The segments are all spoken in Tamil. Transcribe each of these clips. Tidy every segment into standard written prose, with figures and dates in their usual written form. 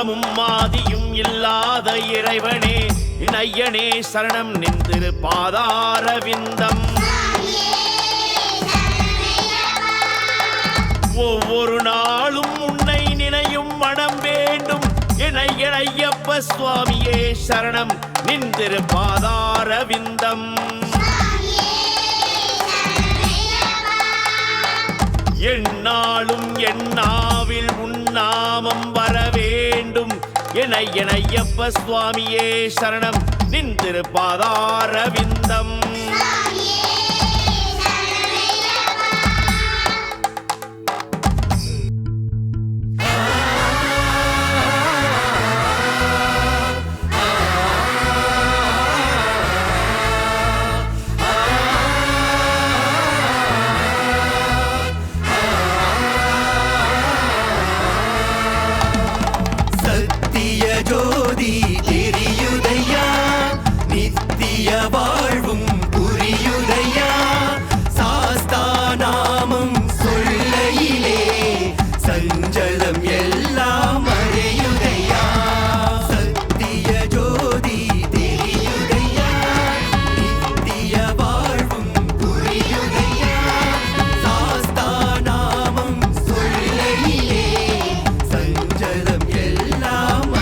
அந்தமும் மாதியும் இல்லாத இறைவனே இணையனே சரணம் நின்றிரு பாதாரவிந்தம். ஒவ்வொரு நாளும் உன்னை நினையும் மனம் வேண்டும் இணையப்ப சுவாமியே சரணம் நின்றிரு பாதாரவிந்தம். எந்நாளும் எந்நாவில் உன்னாமம் வர வேண்டும் இணையப்ப சுவாமியே சரணம் நின்றிரு பாதாரவிந்தம். ஜோதி தெரியுதையா நித்திய வாழ்வும் புரியுதையா சாஸ்தா நாமம் சொல்லையிலே சஞ்சலம் எல்லாம் மறையுதையா. சத்திய ஜோதி தெரியுதையா நித்திய வாழ்வும் புரியுதையா சாஸ்தா நாமம் சொல்லையிலே சஞ்சலம் எல்லாம்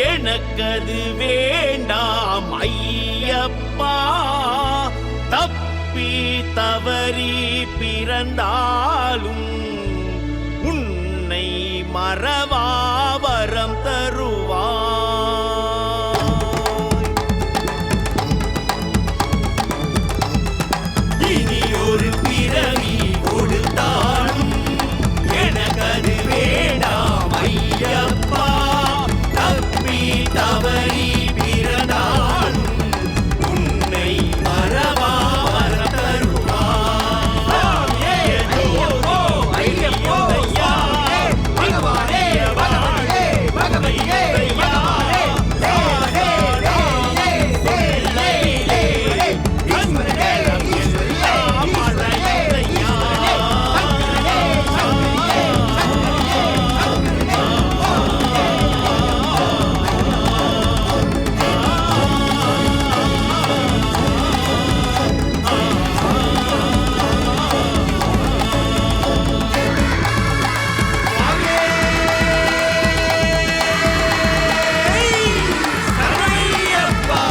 எனக்கது வேண்டாம் ஐயப்பா. தப்பி தவறி பிறந்தாலும் உன்னை மறவா வரம் தருவாய். இனி ஒரு பிறவி கொடுத்தாலும் எனக்கது வேண்டாம் ஐயப்பா. தப்பி தவறி பிறந்தாலும் உன்னை மறவா வரம் தருவாய். ஐயப்போ ஐயப்போ சுவாமியே பகவானே பகவானே பகவதியே பகவானே தேவனே தேவனே தேவனே ஈஸ்வரனே ஈஸ்வரியே ஈஸ்வரனே ஈஸ்வரனே சங்கரனே சங்கரியே சரணையப்பா.